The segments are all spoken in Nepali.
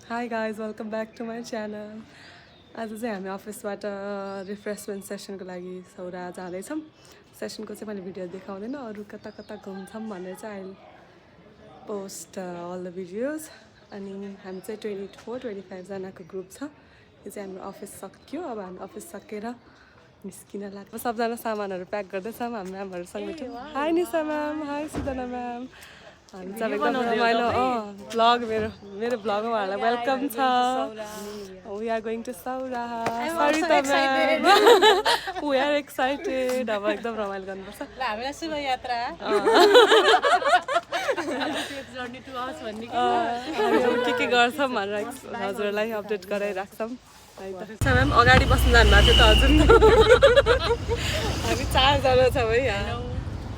Hi guys, welcome back to my channel. आज चाहिँ हामी अफिसबाट रिफ्रेसमेन्ट सेसनको लागि सौरा जाँदैछौँ. सेसनको चाहिँ मैले भिडियो देखाउँदैन, अरू कता कता घुम्छौँ भनेर चाहिँ I post all the videos. अनि हामी चाहिँ 24-25 जनाको ग्रुप छ. यो चाहिँ हाम्रो अफिस सक्यो. अब हामी अफिस सकेर निस्किन लाग्छ. सबजना सामानहरू प्याक गर्दैछौँ. हामी म्यामहरूसँग भेट्यौँ. Hi Nisha ma'am, hi Sudna ma'am. हामी चाहिँ एकदम रमाइलो ब्लग मेरो ब्लगमा उहाँहरूलाई वेलकम छ. We are going to Sauraha. Sarita ma'am, we are excited. अब एकदम रमाइलो गर्नुपर्छ. हामीलाई शुभ यात्रा. के गर्छौँ भनेर हजुरलाई अपडेट गराइराख्छौँ. म्याम अगाडि बस्नु जानुभएको थियो त हजुर. हामी 4 जना छौँ है यहाँ.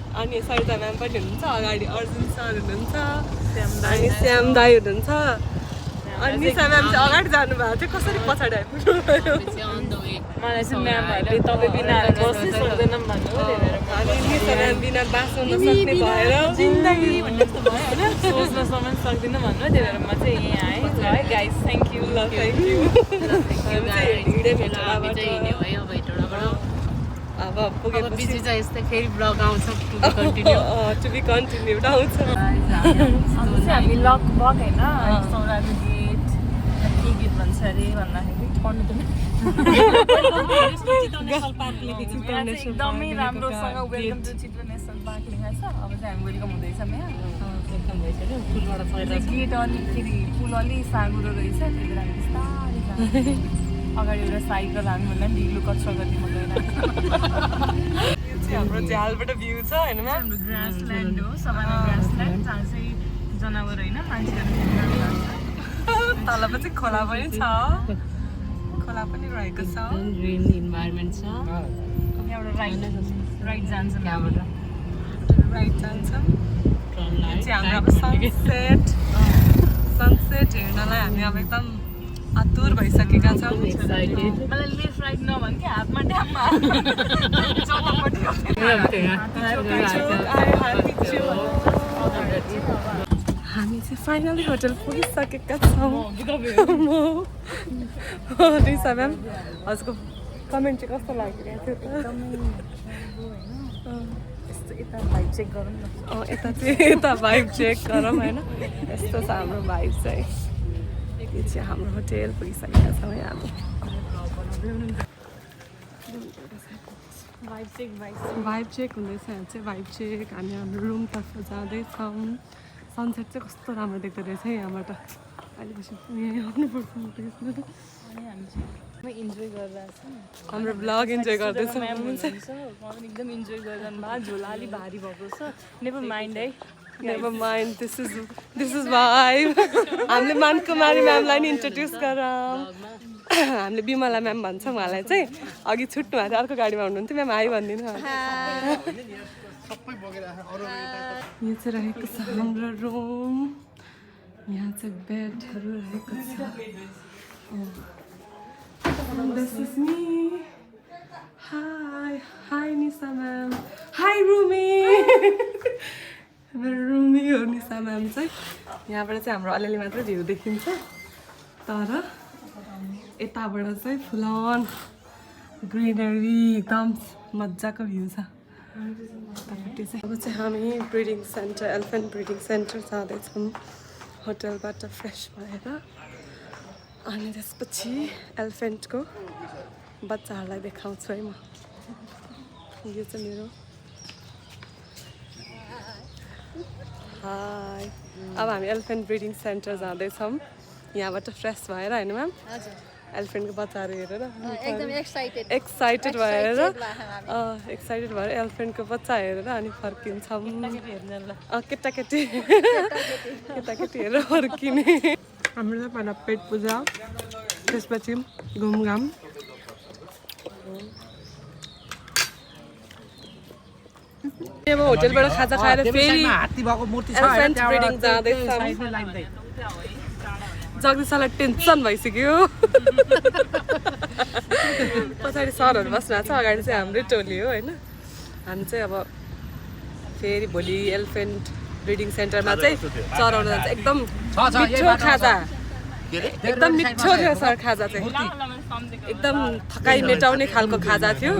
अनि सरिता म्याम पनि हुनुहुन्छ अगाडि, अर्जुन सर हुनुहुन्छ अनि श्याम दाई हुनुहुन्छ. अनि निशा म्याम चाहिँ अगाडि जानुभएको थियो. कसरी पछाडि आइपुग्नु भयो? मलाई चाहिँ म्यामहरूले तपाईँ बिना बस्नै सक्दैनौँ भन्नुभयो. अनि निशा म्याम बिना बाँच्नु नसक्ने भएर जिन्दगी भन्ने जस्तो भयो होइन, सोच्नसम्म सक्दिनँ भन्नुभयो. त्यही भएर म चाहिँ यहाँ आएँ. ल है गाइस, थ्याङ्क यू. ल थ्याङ्क यू. अब पुगेपछि बिजी चाहिँ यस्तै फेरि ब्लग आउँछ. टु बी कन्टिन्युड आउँछ. हामी लक बक होइन, सौराको गेट के गेट भन्छ अरे भन्दाखेरि पढ्नु त एकदमै राम्रोसँग welcome to Chitwan national park लेखेको छ. अब चाहिँ हामी वेलकम हुँदैछौँ यहाँ. गेट अलिकति पुल अलि साँगुरो रहेछ, त्यही भएर हामी बिस्तारै जान्छ. अगाडि एउटा साइकल हामी भन्दा ढिलो कच्चा गतिमा गएर. हाम्रो झ्यालबाट भ्यू छ होइन म्याम. हाम्रो ग्रासल्यान्ड हो, सवाना ग्रासल्यान्ड, जहाँ चाहिँ जनावर होइन मान्छेहरू. तल चाहिँ खोला पनि छ. खोला पनि रहेको छ. ग्रिन इन्भाइरोमेन्ट छ. यहाँबाट राइट जान्छ, यहाँबाट राइट जान्छौँ. चाहिँ हाम्रो अब सनसेट हेर्नलाई हामी अब एकदम आतुर भइसकेका छौँ. मलाई लेफ्ट राइट नभन् कि हातमा ड्याममा हामी चाहिँ फाइनली होटल पुगिसकेका छौँ. निशा म्याम हजुरको कमेन्ट चाहिँ कस्तो लागिरहेको थियो त? यता भाइब चेक गरौँ न. यता भाइब चेक गरौँ होइन. यस्तो छ हाम्रो भाइब चाहिँ. यो चाहिँ हाम्रो होटेल पुगिसकेका छौँ यहाँ. भाइब चेक हुँदैछ यहाँ चाहिँ. Vibe check. हामी हाम्रो रुमतर्फ जाँदैछौँ. सनसेट चाहिँ कस्तो राम्रो देख्दो रहेछ है यहाँबाट. अहिले पछि यहीँ आउनुपर्छ. इन्जोय गरिरहेको छ. हाम्रो ब्लग इन्जोय गर्दैछौँ. एकदम इन्जोय गरिरहनु भएको. झोला अलिक भारी भएको छ. नेभर माइन्ड है. Never mind, this is vibe. हामीले मानकुमारी म्यामलाई नि इन्ट्रोड्युस गरौँ. हामीले बिमला म्याम भन्छौँ. उहाँलाई चाहिँ अघि छुट्नु भएको थियो, अर्को गाडीमा हुनुहुन्थ्यो. म्याम हाई भनिदिनु. यो चाहिँ रहेको छ हाम्रो रुम. यहाँ चाहिँ बेडहरू रहेको छ. This is me. Hi Nisha ma'am. Hi Rhumi. मेरो रुमी हो निशा म्याम चाहिँ. यहाँबाट चाहिँ हाम्रो अलिअलि मात्रै भ्यू देखिन्छ, तर यताबाट चाहिँ फुल अन ग्रिनरी एकदम मजाको भ्यू छ. अब चाहिँ हामी breeding centre, elephant breeding centre जाँदैछौँ होटलबाट फ्रेस भएर. अनि त्यसपछि एलिफेन्टको बच्चाहरूलाई देखाउँछु है म. यो चाहिँ मेरो हाई. अब हामी एलिफेन्ट ब्रिडिङ सेन्टर जाँदैछौँ यहाँबाट फ्रेस भएर होइन म्याम. एलिफेन्टको बच्चाहरू हेरेर एकदम एक्साइटेड भएर एलिफेन्टको बच्चा हेरेर अनि फर्किन्छौँ. केटाकेटी हेरेर फर्किने. हाम्रो चाहिँ पहिला पेट पूजा, त्यसपछि घुमघाम. अब होटेलबाट खाजा खाएर फेरि एलिफेन्ट ब्रिडिङ जाँदैछौँ. जगदीशलाई टेन्सन भइसक्यो. पछाडि सरहरू बस्नु भएको छ, अगाडि चाहिँ हाम्रै टोली हो होइन. हामी चाहिँ अब फेरि भोलि एलिफेन्ट ब्रिडिङ सेन्टरमा चाहिँ चराउन जान्छ. एकदम मिठो खाजा एकदम मिठो थियो सर खाजा चाहिँ एकदम थकाइ मेटाउने खालको खाजा थियो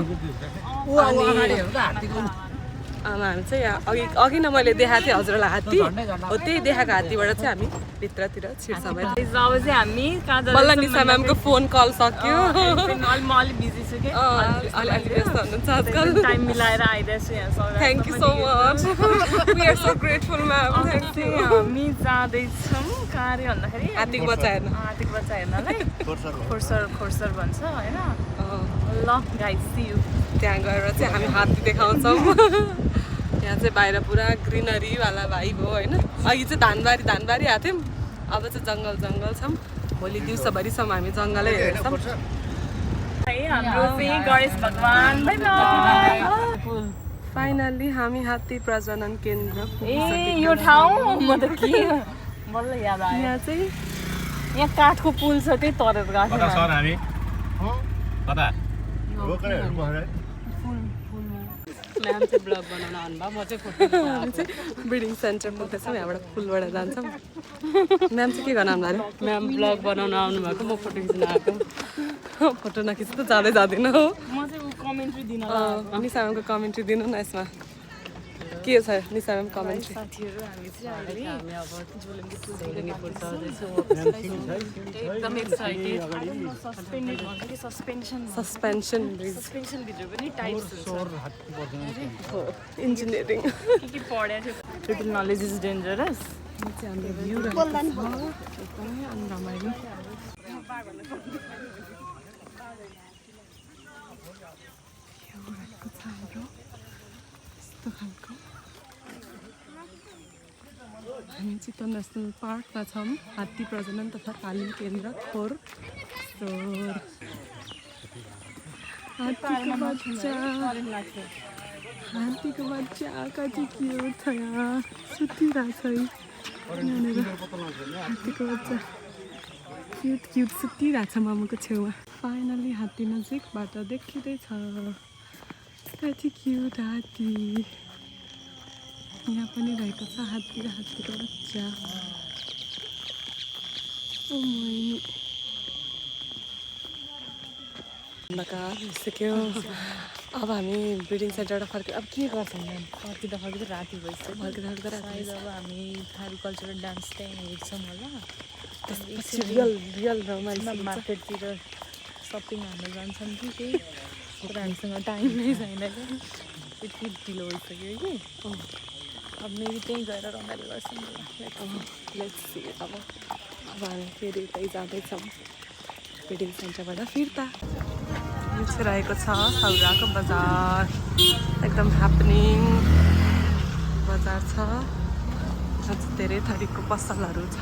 अनि हामी चाहिँ यहाँ अघि नै मैले देखाएको थिएँ हजुरलाई हात्ती हो त्यही देखाएको हात्तीबाट चाहिँ हामी भित्रतिर छिर्छौँ अब चाहिँ हामी कहाँ बल्ल निशा म्यामको फोन कल सक्यो म अलिक बिजी छु कि अलि व्यस्त हुनुहुन्छ आजकल टाइम मिलाएर आइरहेको छु यहाँ thank you so much we are so grateful ma'am thank you हामी जाँदैछौँ कहाँ अरे भन्दाखेरि हात्तीको बच्चा हेर्न हात्तीको बच्चा हेर्नलाई खोर्सर भन्छ होइन ल गाइस सी यू त्यहाँ गएर चाहिँ हामी हात्ती देखाउँछौँ यहाँ चाहिँ बाहिर पुरा ग्रिनरीवाला भाइब हो होइन अघि चाहिँ धानबारी आएको थियौँ अब चाहिँ जङ्गल छौँ भोलि दिउँसोभरिसम्म हामी जङ्गलै हेर्छौँ हाम्रो चाहिँ गणेश भगवान फाइनल्ली हामी हात्ती प्रजनन केन्द्र ए यो ठाउँ म त के बल्ल याद आयो यहाँ चाहिँ यहाँ काठको पुल छ त्यही तरेर गएको म्याम चाहिँ ब्लग बनाउन आउनुभयो म चाहिँ फोटो हामी चाहिँ ब्रिडिङ सेन्टर पुग्दैछौँ यहाँबाट पुलबाट जान्छौँ म्याम चाहिँ के गर्न आउनु अरे म्याम ब्लग बनाउन आउनुभएको म फोटो खिच्न आएको फोटो नखिच्नु त जाँदै जाँदिनँ हो म चाहिँ कमेन्ट्री दिन निशा म्यामको कमेन्ट्री दिनु न यसमा के छ निशा म्याम कमेन्ट्री साथीहरू हामी चाहिँ अहिले हामी अब झोलुङ्गे पुल चढ्दैछौँ एकदम एक्साइटेड सस्पेन्सन भित्र पनि टाइप्स इन्जिनियरिङ के पढेको थियो लिटल नलेज इज डेन्जरस हाम्रो भ्यू एकदमै रमाइलो यस्तो खालको हामी चितवन नेसनल पार्कमा छौँ हात्ती प्रजनन तथा तालिम केन्द्र खोर हात्तीको बच्चा कति क्युट छ यहाँ सुतिरहेछ है यहाँनिर हात्तीको बच्चा क्युट सुतिरहेछ मामुको छेउमा फाइनली हात्ती नजिकबाट देखिँदैछ कति क्युट हात्ती यहाँ पनि रहेको छ हात्ती र हात्तीको बच्चा भइसक्यो अब हामी ब्रिडिङ सेन्टरबाट फर्क्यो अब के गर्छौँ म्याम फर्किँदा राति भइसक्यो फर्किँदा सायद अब हामी थारू कल्चरल डान्स त्यहाँ हेर्छौँ होला त्यसपछि रियल रमाइलो मार्केटतिर सपिङ हाल्न जान्छौँ कि केही तर हामीसँग टाइम नै छैन कि यति ढिलो भइसक्यो कि अब मेबी त्यहीँ गएर रमाइलो गर्छौँ लेट्स सी अब हामी फेरि उतै जाँदैछौँ ब्रिडिङ सेन्टरबाट फिर्ता यो चाहिँ रहेको छ सौराको बजार एकदम ह्यापनिङ बजार छ अझ धेरै थरीको पसलहरू छ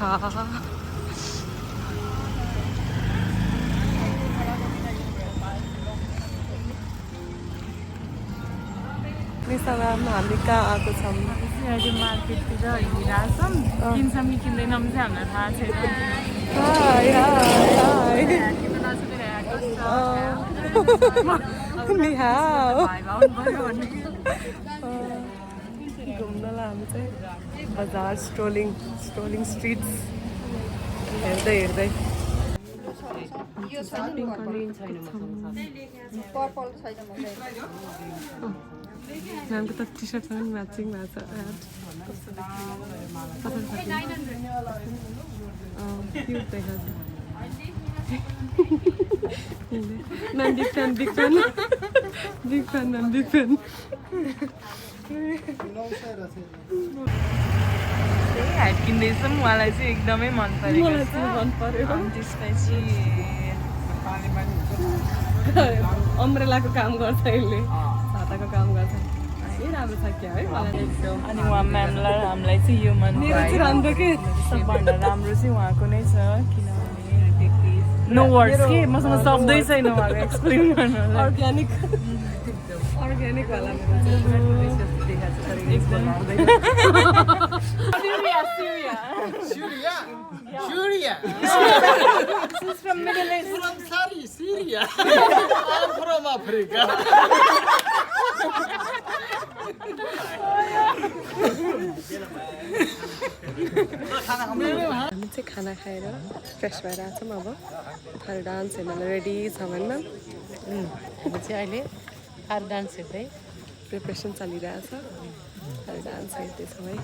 निशा म्याम हामी कहाँ आएको छौँ अहिले मार्केटतिर हिँडिरहेछौँ किन्छौँ कि किन्दैनौँ चाहिँ हामीलाई थाहा छैन हाई हाई घुम्नलाई हामी चाहिँ बजार स्ट्रोलिङ स्ट्रिट्स हेर्दै म्यामको त टी सर्टसँग पनि म्याचिङ भएको छ क्युट देखाएको ma'am big fan ma'am big fan hat किन्दैछौँ उहाँलाई चाहिँ एकदमै मन पऱ्यो त्यसपछि अम्ब्रेलाको काम गर्छ यसले छाताको काम गर्छ ए राम्रो छ क्या है मलाई एकदम अनि उहाँ म्यामलाई हामीलाई चाहिँ यो मन मेरो चाहिँ राम्रो के सबभन्दा राम्रो चाहिँ उहाँको नै छ किनभने नो वर्ड्स के मसँग शब्दै छैन उहाँको एक्सप्लेन गर्नु अर्ग्यानिक वाला She's from Middle East. From Saudi, Syria. I'm from Africa. हामी चाहिँ खाना खाएर फ्रेस भएर आएको छौँ अब थर्ड डान्स हेर्न रेडी छ भने हामी चाहिँ अहिले आर डान्स हेर्दै प्रिपरेसन चलिरहेछ थर्ड डान्स हेर्दैछौँ है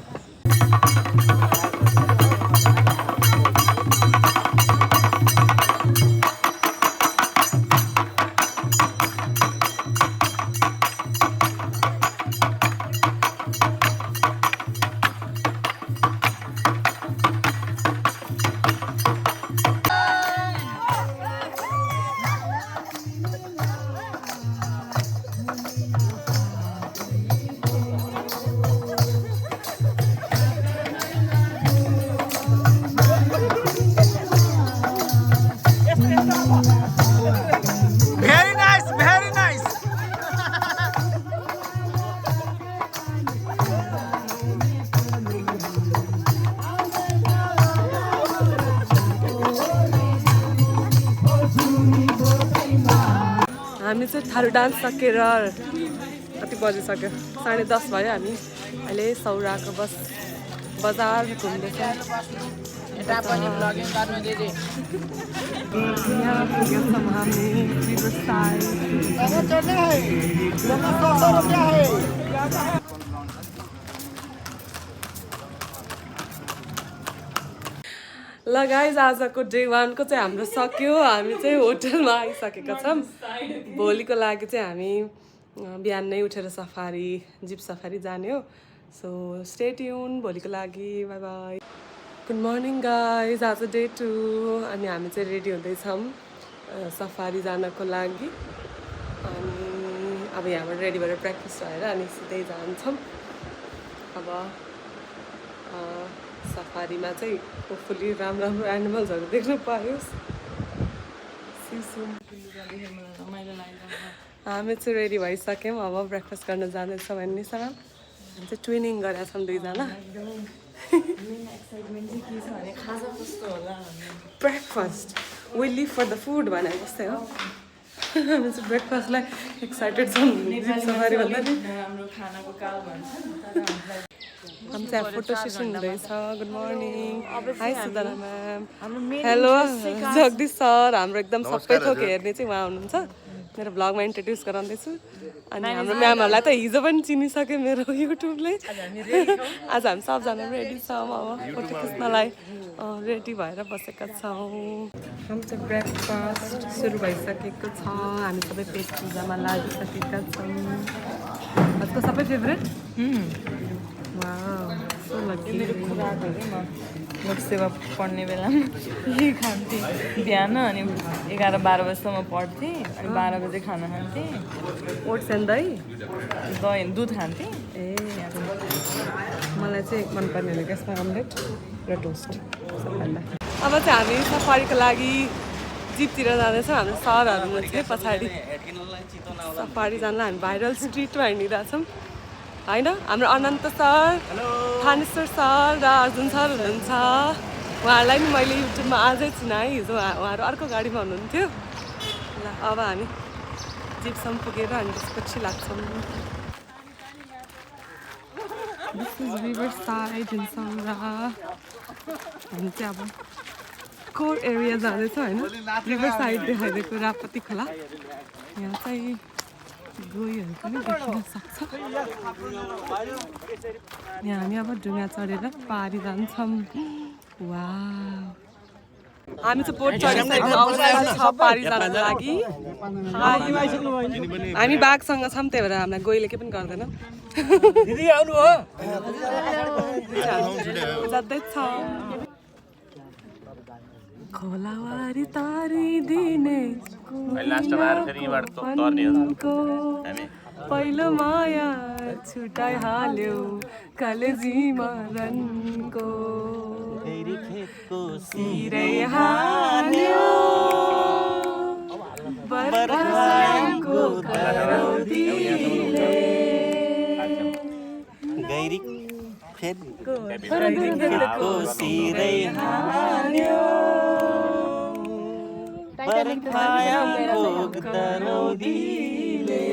Very nice, very nice. हामी चाहिँ थारू डान्स सकेर कति बजिसक्यो 10:30 भयो हामी अहिले सौराको बजार घुम्दैछौँ यता पनि ब्लगिङ गर्नु दिदी यहाँ पुगेछौँ हामी रिभरसाइड ल गाइज आजको डे 1 को चाहिँ हाम्रो सक्यो हामी चाहिँ होटलमा आइसकेका छौँ भोलिको लागि चाहिँ हामी बिहान नै उठेर सफारी जिप सफारी जाने हो सो स्टे ट्युन भोलिको लागि by by good morning guys आज डे 2 अनि हामी चाहिँ रेडी हुँदैछौँ सफारी जानको लागि अनि अब यहाँबाट रेडी भएर ब्रेकफास्ट भएर अनि सिधै जान्छौँ अब सफारीमा चाहिँ होपफुली राम्रो एनिमल्सहरू देख्न पायोस् हामी चाहिँ रेडी भइसक्यौँ अब ब्रेकफास्ट गर्न जाँदैछौँ भन्नेसँग हामी चाहिँ ट्विनिङ गरेका छौँ दुईजना breakfast we live for the food भने जस्तै हो हामी चाहिँ ब्रेकफास्टलाई एक्साइटेड छौँ सफारी भन्दा नि हामी चाहिँ फोटो सेसन हुँदैछ good morning hi Sudna ma'am hello Jagdish sir हाम्रो एकदम सबै थोक हेर्ने चाहिँ उहाँ हुनुहुन्छ मेरो ब्लगमा इन्ट्रोड्युस गराउँदैछु अनि हाम्रो म्यामहरूलाई त हिजो पनि चिनिसक्यो मेरो युट्युबले आज हामी सबजना रेडी छौँ अब फोटो खिच्नलाई रेडी भएर बसेका छौँ हामी चाहिँ ब्रेकफास्ट सुरु भइसकेको छ हामी सबै पेट पूजामा लागिसकेका छौँ आजको सबै फेभरेट लोकसेवा पढ्ने बेलामा यही खान्थेँ बिहान अनि 11-12 बजीसम्म पढ्थेँ अनि 12 बजे खाना खान्थेँ ओट्स एन्ड दही दुध खान्थेँ ए मलाई चाहिँ मनपर्ने भनेको यसमा अमलेट र टोस्ट सबभन्दा अब चाहिँ हामी सफारीको लागि जिपतिर जाँदैछौँ हाम्रो सरहरू हुनुहुन्छ पछाडि सफारी जानलाई हामी भाइरल स्ट्रिटमा हिँडिरहेछौँ होइन हाम्रो अनन्त सर थानेश्वर सर र अर्जुन सर हुनुहुन्छ उहाँहरूलाई नि मैले युट्युबमा आजै चिनाएँ हिजो उहाँहरू अर्को गाडीमा हुनुहुन्थ्यो ल अब हामी जिपसम्म पुगेर हामी त्यसपछि लाग्छौँ this is river side in सौरा हामी चाहिँ अब कोर एरिया जाँदैछौँ होइन रिभर साइड देखाइदिएको रापती खोला यहाँ चाहिँ गोहीहरू पनि देखिन सक्छ यहाँ हामी अब ढुङ्गा चढेर पारी जान्छौँ वा हामी चाहिँ बोट चढिसकेको अवस्था छ पारी जानको लागि हामी बाघसँग छौँ त्यही भएर हामीलाई गोहीले केही पनि गर्दैन जाँदैछौँ खोलावारी तारी दिने पहिलो माया छुटाइहाल्यो कलेजीमा रनको सिरै हाल्यो बर्खाको करौदीले गैरिक फेदको सिरै हाल्यो बर्खाको करौदीले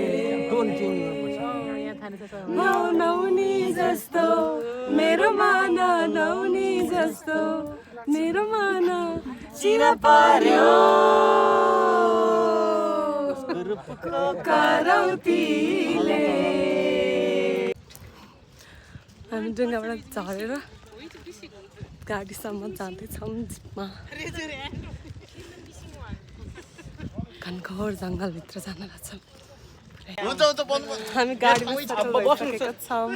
नौनी जस्तो मेरो मान नौनी जस्तो मेरो मन चिर पर्यो करौतीले। हामी डुङ्गाबाट झरेर गाडीसम्म जाँदैछौँ जिपमा। घनघोर जङ्गलभित्र जान लाग्छौँ। हामी गाडीमा बसिसकेका छौँ।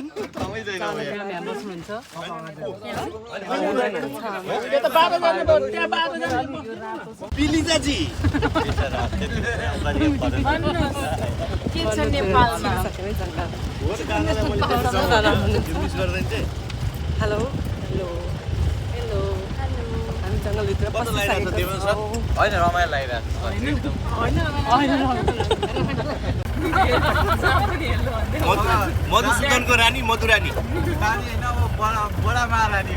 हेलो हेलो हेलो हामी जङ्गलभित्र बसिसकेका छौँ। होइन रमाइलो लागिरहेको मधुसूदनको रानी मधुरानी रानी होइन अब बडा महारानी।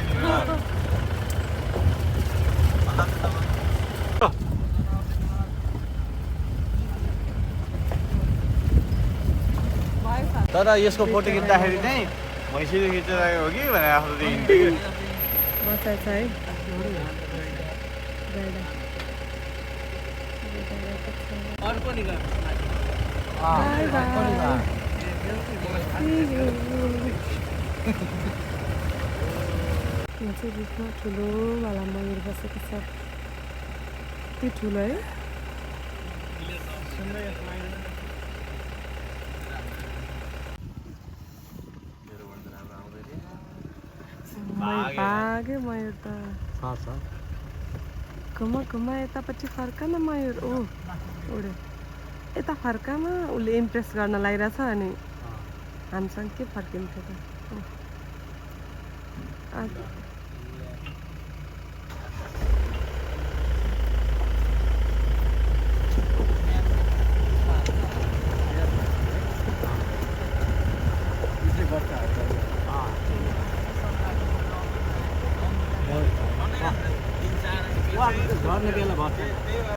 तर यसको फोटो खिच्दाखेरि चाहिँ भैँसीले खिचिरहेको हो कि भनेर आफ्नो देखिन्थ्यो। बसाइ छ है अर्को नि यहाँ चाहिँ बिचमा ठुलो वाला मयूर बसेको छ। त्यो ठुलो है। भाग्यो मयूर त घुमा यतापट्टि फर्का न मयूर। ओ उड्यो यता फर्कामा उसले इम्प्रेस गर्न लागिरहेछ अनि हामीसँग के फर्किन्थ्यो त।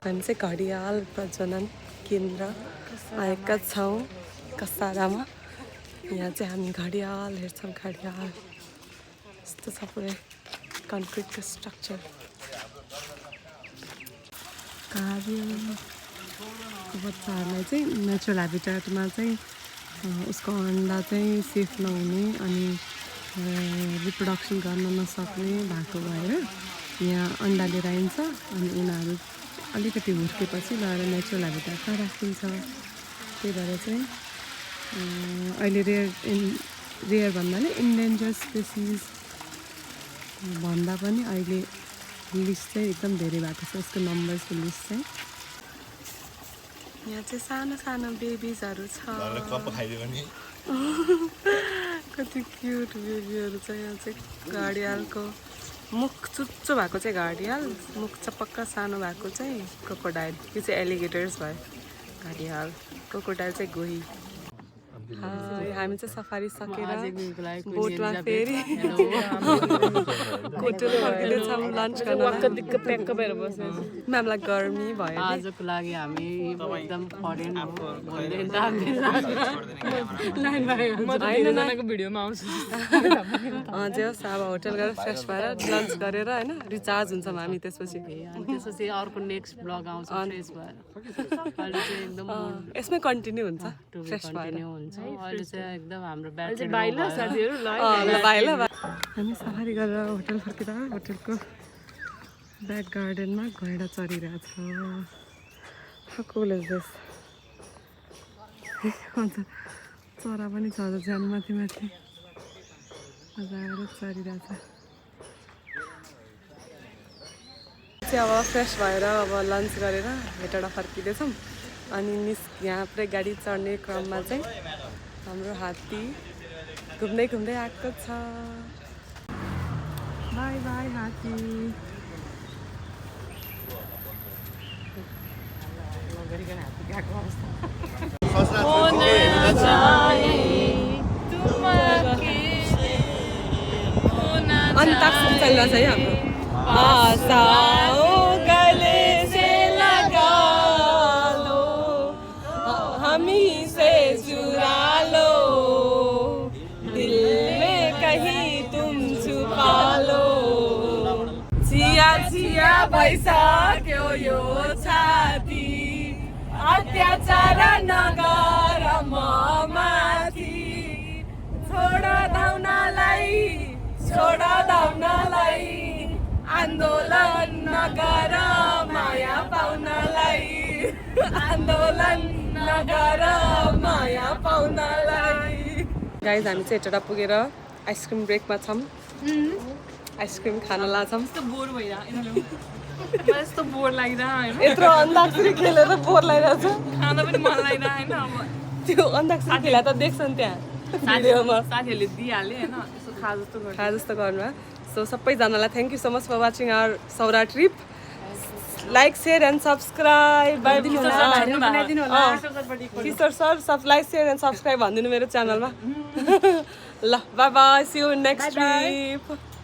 हामी चाहिँ घडियाल प्रजनन केन्द्र आएका छौँ कसारामा। यहाँ चाहिँ हामी घडियाल हेर्छौँ। घडियाल यस्तो छ पुरै कन्क्रिटको स्ट्रक्चर। घडियालको बच्चाहरूलाई चाहिँ नेचुरल ह्याबिटेटमा चाहिँ उसको अन्डा चाहिँ सेफ नहुने अनि रिप्रोडक्सन गर्न नसक्ने भएको भएर यहाँ अन्डा लिएर आइन्छ अनि उनीहरू अलिकति हुर्केपछि लगेर नेचुरल ह्याबिटेटमा राखिन्छ। त्यही भएर चाहिँ अहिले रेयर भन्नाले इन्डेन्जर स्पेसिस भन्दा पनि अहिले लिस्ट चाहिँ एकदम धेरै भएको छ यसको नम्बर्सको लिस्ट चाहिँ। यहाँ चाहिँ सानो सानो बेबिजहरू छ। कति क्युट बेबीहरू छ। यहाँ चाहिँ घडियालको मुख चुच्चो भएको चाहिँ घडियाल, मुख चपक्क सानो भएको चाहिँ क्रोकोडाइल। यो चाहिँ एलिगेटर्स भयो। घडियाल क्रोकोडाइल चाहिँ गोही। हामी चाहिँ सफारी सकेर बोटमा फेरि होटल फर्किँदैछौँ लन्च गर्न। म्यामलाई गर्मी भयो। आजको लागि हामी एकदम फरेन भिडियोमा आउँछु। जे होस् अब होटल गएर फ्रेस भएर लन्च गरेर होइन रिचार्ज हुन्छौँ हामी त्यसपछि। त्यसपछि अर्को नेक्स्ट ब्लग आउँछ फ्रेस भएर। अहिले चाहिँ एकदम यसमै कन्टिन्यू हुन्छ फ्रेस भएर हुन्छ। अहिले चाहिँ एकदम हाम्रो ब्याट्री हामी सफारी गरेर होटल फर्किँदा होटलको ब्याक गार्डनमा घोडा चरिरहेछ। कुल इज दिस। अन्त चरा पनि छ ज्यान माथि माथि मजाले चरिरहेछ। चाहिँ अब फ्रेस भएर अब लन्च गरेर भेटडा फर्किँदैछौँ अनि यहाँ पुरै गाडी चढ्ने क्रममा चाहिँ हाम्रो हात्ती घुम्दै घुम्दै आएको छ। बाई बाई हात्ती। अन्ताक्षरी चलिरहेछ है हाम्रो। आशाओ गले से लगा लो हमी से चुरा लो दिल में कहीं तुम छुपा लो जिया भइसक्यो यो छाती अत्याचार नगर म माथि छोड धाउनलाई आन्दोलन नगर माया पाउनलाई आन्दोलन नगर माया पाउनलाई गाइज हामी चाहिँ यता पुगेर आइसक्रिम ब्रेकमा छौँ आइसक्रिम खान लाग्छौँ बोर भइरहेको यस्तो बोर लागिरहेको होइन यत्रो अन्ताक्षरी खेलेर बोर लागिरहेको छ खाना पनि मन लागिरहेको होइन अब त्यो अन्ताक्षरी खेला त देख्छ नि त्यहाँ भिडियोमा साथीहरूले दिइहाल्यो होइन यसो खा जस्तो गर्छ खा जस्तो गर्नु सो सबैजनालाई thank you so much for watching our Saura trip like share and subscribe Kishor sir सब लाइक सेयर एन्ड सब्सक्राइब भनिदिनु मेरो च्यानलमा ल bye bye see you next trip